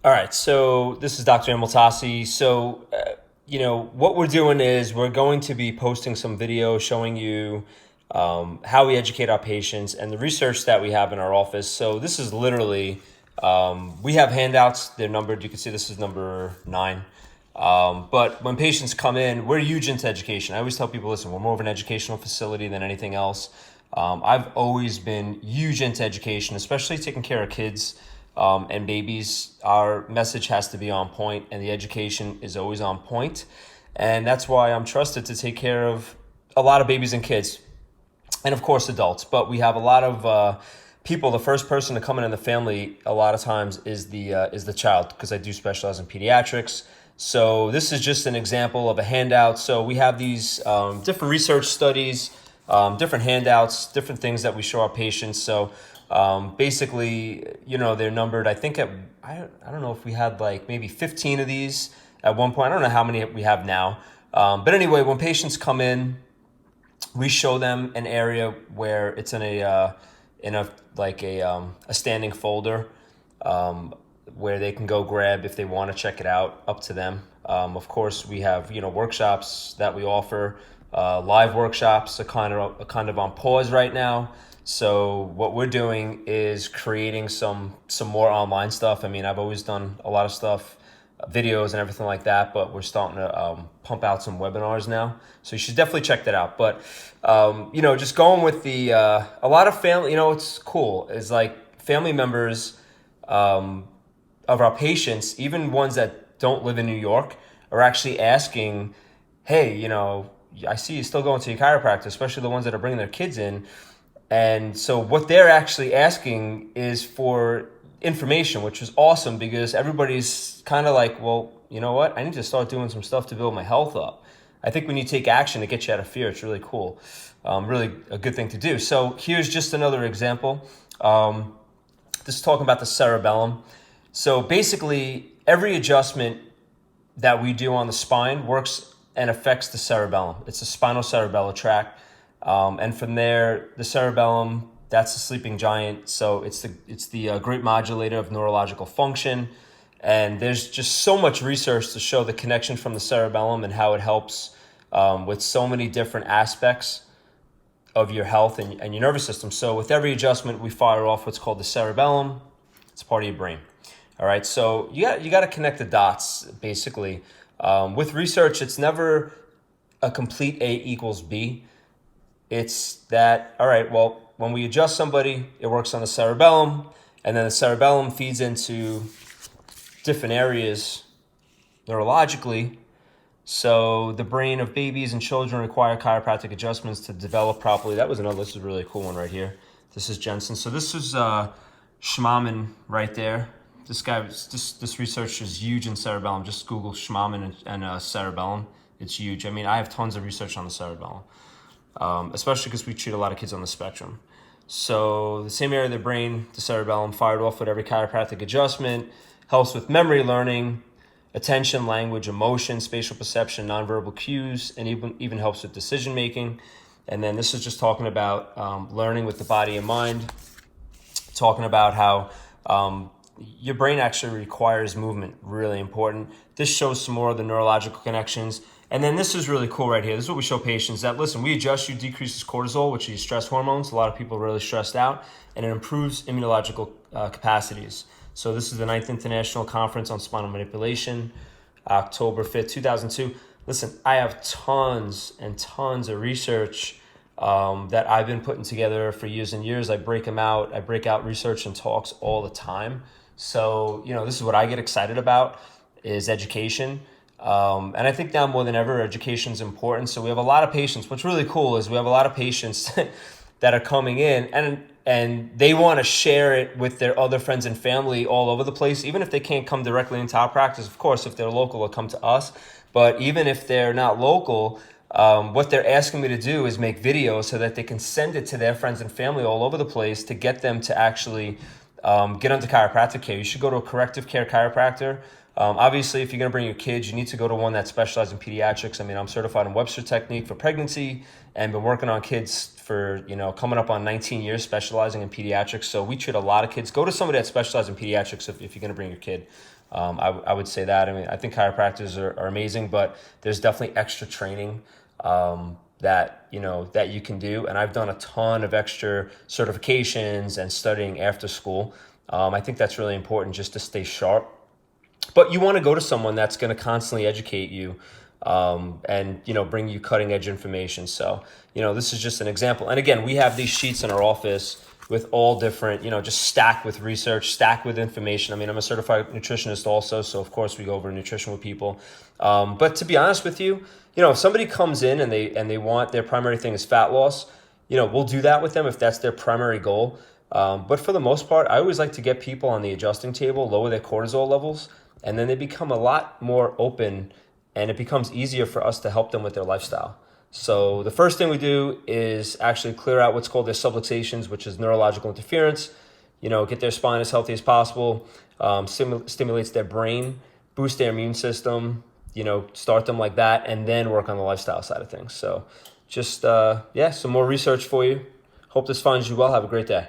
All right, so this is Dr. Amiltasi. What we're doing is we're going to be posting some video showing you how we educate our patients and the research that we have in our office. So this is literally, we have handouts. They're numbered. You can see this is number 9. But when patients come in, we're huge into education. I always tell people, listen, we're more of an educational facility than anything else. I've always been huge into education, especially taking care of kids and babies. Our message has to be on point, and the education is always on point. And that's why I'm trusted to take care of a lot of babies and kids, and of course adults. But we have a lot of people. The first person to come in the family a lot of times is the child, because I do specialize in pediatrics. So this is just an example of a handout. So we have these different research studies, different handouts, different things that we show our patients. So basically, they're numbered. I think I don't know if we had like maybe 15 of these at one point. I don't know how many we have now. But anyway, when patients come in, we show them an area where it's in a standing folder, where they can go grab if they want to check it out, up to them. Of course, we have workshops that we offer, live workshops are kind of on pause right now. So what we're doing is creating some more online stuff. I mean, I've always done a lot of stuff, videos and everything like that, but we're starting to pump out some webinars now. So you should definitely check that out. But just going with a lot of family, what's cool is like family members of our patients, even ones that don't live in New York, are actually asking, hey, I see you still going to your chiropractor, especially the ones that are bringing their kids in. And so what they're actually asking is for information, which is awesome, because everybody's kind of like, well, you know what? I need to start doing some stuff to build my health up. I think when you take action to get you out of fear, it's really cool. Really a good thing to do. So here's just another example. This is talking about the cerebellum. So basically, every adjustment that we do on the spine works and affects the cerebellum. It's the spinocerebellar tract. And from there, the cerebellum, that's the sleeping giant. So it's the great modulator of neurological function. And there's just so much research to show the connection from the cerebellum and how it helps with so many different aspects of your health and your nervous system. So with every adjustment, we fire off what's called the cerebellum. It's part of your brain. All right, so you got to connect the dots, basically. With research, it's never a complete A equals B. It's that, all right, well, when we adjust somebody, it works on the cerebellum, and then the cerebellum feeds into different areas neurologically. So the brain of babies and children require chiropractic adjustments to develop properly. This is a really cool one right here. This is Jensen. So this is Schmaman right there. This research is huge in cerebellum. Just Google Schmaman and cerebellum. It's huge. I mean, I have tons of research on the cerebellum, especially because we treat a lot of kids on the spectrum. So the same area of the brain, the cerebellum, fired off with every chiropractic adjustment, helps with memory learning, attention, language, emotion, spatial perception, nonverbal cues, and even helps with decision making. And then this is just talking about learning with the body and mind, talking about how your brain actually requires movement, really important. This shows some more of the neurological connections. And then this is really cool right here. This is what we show patients that, listen, we adjust you, decreases cortisol, which is stress hormones. A lot of people are really stressed out, and it improves immunological capacities. So this is the 9th International Conference on Spinal Manipulation, October 5th, 2002. Listen, I have tons and tons of research that I've been putting together for years and years. I break them out. I break out research and talks all the time. So, this is what I get excited about, is education. And I think now more than ever, education is important. So we have a lot of patients. What's really cool is we have a lot of patients that are coming in and they want to share it with their other friends and family all over the place, even if they can't come directly into our practice. Of course, if they're local, they'll come to us. But even if they're not local, what they're asking me to do is make videos so that they can send it to their friends and family all over the place to get them to actually get into chiropractic care. You should go to a corrective care chiropractor. Obviously, if you're going to bring your kids, you need to go to one that specializes in pediatrics. I mean, I'm certified in Webster Technique for pregnancy and been working on kids for, coming up on 19 years specializing in pediatrics. So we treat a lot of kids. Go to somebody that specializes in pediatrics if you're going to bring your kid. I would say that. I mean, I think chiropractors are amazing, but there's definitely extra training that you can do. And I've done a ton of extra certifications and studying after school. I think that's really important just to stay sharp. But you want to go to someone that's going to constantly educate you and bring you cutting edge information. So this is just an example. And again, we have these sheets in our office with all different, just stacked with research, stacked with information. I mean, I'm a certified nutritionist also, so of course we go over nutrition with people. But to be honest with you, if somebody comes in and they want their primary thing is fat loss, we'll do that with them if that's their primary goal. But for the most part, I always like to get people on the adjusting table, lower their cortisol levels, and then they become a lot more open and it becomes easier for us to help them with their lifestyle. So the first thing we do is actually clear out what's called their subluxations, which is neurological interference, get their spine as healthy as possible, stimulates their brain, boost their immune system, start them like that, and then work on the lifestyle side of things. So just, some more research for you. Hope this finds you well. Have a great day.